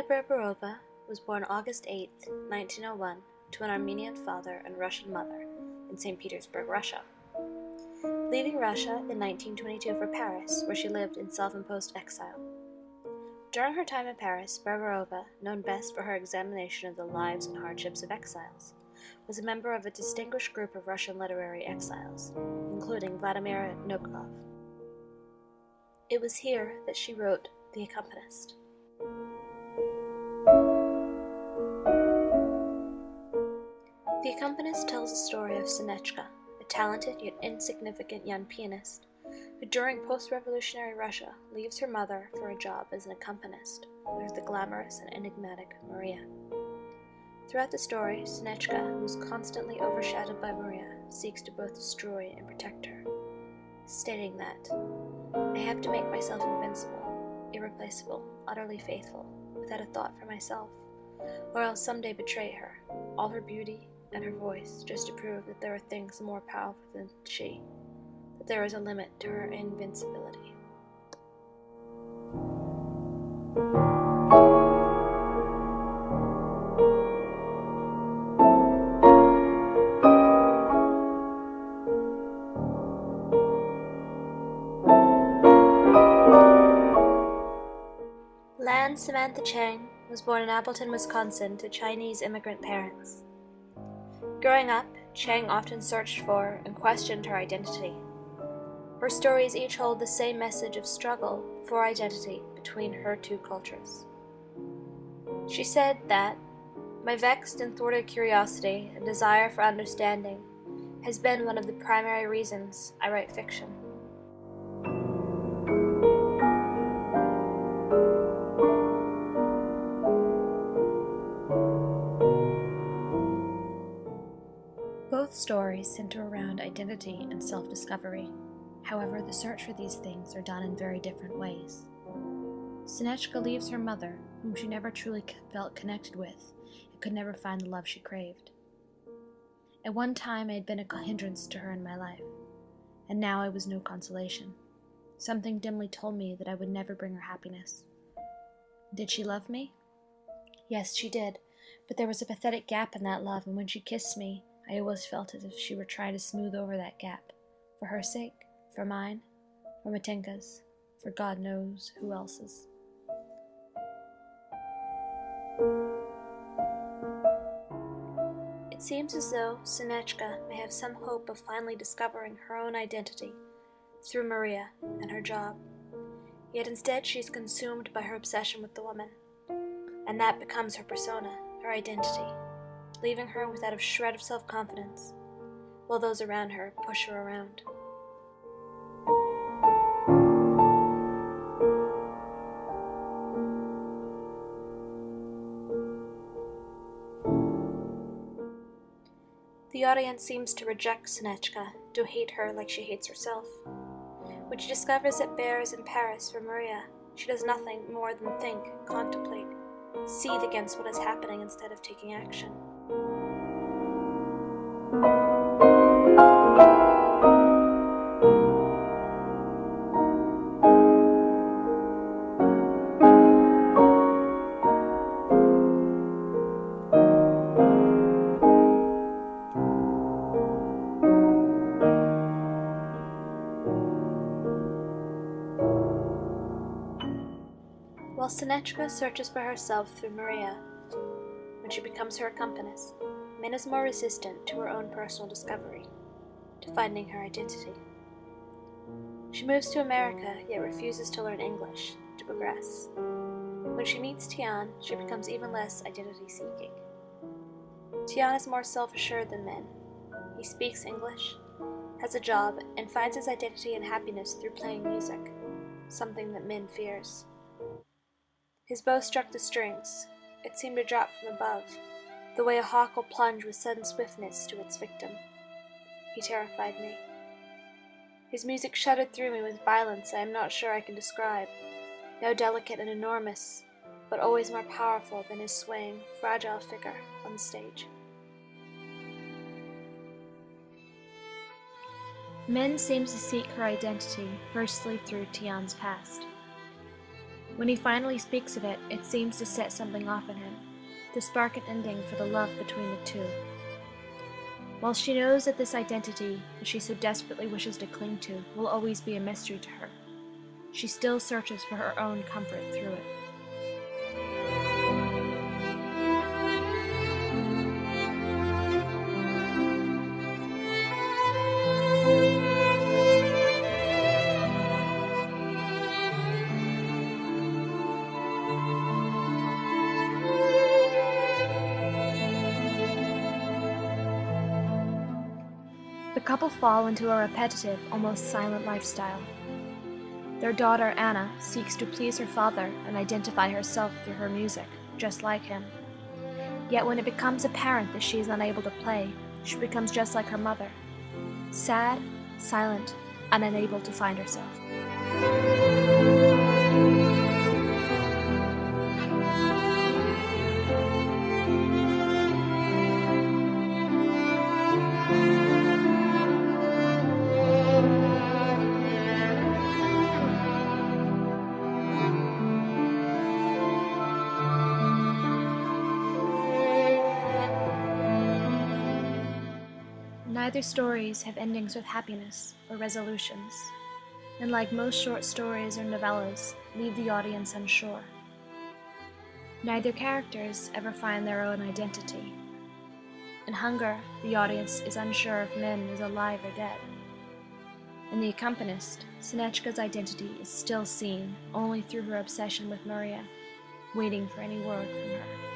Berberova was born August 8, 1901, to an Armenian father and Russian mother in St. Petersburg, Russia. Leaving Russia in 1922 for Paris, where she lived in self-imposed exile. During her time in Paris, Berberova, known best for her examination of the lives and hardships of exiles, was a member of a distinguished group of Russian literary exiles, including Vladimir Nabokov. It was here that she wrote The Accompanist. The Accompanist tells the story of Sonetchka, a talented yet insignificant young pianist who during post-revolutionary Russia leaves her mother for a job as an accompanist for the glamorous and enigmatic Maria. Throughout the story, Sonetchka, who is constantly overshadowed by Maria, seeks to both destroy and protect her, stating that, "I have to make myself invincible, irreplaceable, utterly faithful, without a thought for myself, or else someday betray her, all her beauty and her voice, just to prove that there are things more powerful than she, that there is a limit to her invincibility." Lan Samantha Chang was born in Appleton, Wisconsin, to Chinese immigrant parents. Growing up, Chang often searched for and questioned her identity. Her stories each hold the same message of struggle for identity between her two cultures. She said that, "My vexed and thwarted curiosity and desire for understanding has been one of the primary reasons I write fiction." Both stories center around identity and self-discovery. However, the search for these things are done in very different ways. Sonetchka leaves her mother, whom she never truly felt connected with, and could never find the love she craved. At one time I had been a hindrance to her in my life, and now I was no consolation. Something dimly told me that I would never bring her happiness. Did she love me? Yes, she did, but there was a pathetic gap in that love, and when she kissed me, I always felt as if she were trying to smooth over that gap, for her sake, for mine, for Matinka's, for God knows who else's. It seems as though Sonetchka may have some hope of finally discovering her own identity through Maria and her job, yet instead she is consumed by her obsession with the woman, and that becomes her persona, her identity, leaving her without a shred of self-confidence, while those around her push her around. The audience seems to reject Sonetchka, to hate her like she hates herself. When she discovers that Bear is in Paris for Maria, she does nothing more than think, contemplate, seethe against what is happening instead of taking action. While Sonetchka searches for herself through Maria, when she becomes her accompanist, Min is more resistant to her own personal discovery, to finding her identity. She moves to America, yet refuses to learn English, to progress. When she meets Tian, she becomes even less identity-seeking. Tian is more self-assured than Min. He speaks English, has a job, and finds his identity and happiness through playing music, something that Min fears. His bow struck the strings. It seemed to drop from above, the way a hawk will plunge with sudden swiftness to its victim. He terrified me. His music shuddered through me with violence I am not sure I can describe, now delicate and enormous, but always more powerful than his swaying, fragile figure on the stage. Min seems to seek her identity firstly through Tian's past. When he finally speaks of it, it seems to set something off in him, to spark an ending for the love between the two. While she knows that this identity that she so desperately wishes to cling to will always be a mystery to her, she still searches for her own comfort through it. The couple fall into a repetitive, almost silent lifestyle. Their daughter, Anna, seeks to please her father and identify herself through her music, just like him. Yet when it becomes apparent that she is unable to play, she becomes just like her mother, sad, silent, and unable to find herself. Neither stories have endings with happiness or resolutions, and like most short stories or novellas, leave the audience unsure. Neither characters ever find their own identity. In Hunger, the audience is unsure if Min is alive or dead. In The Accompanist, Sinechka's identity is still seen only through her obsession with Maria, waiting for any word from her.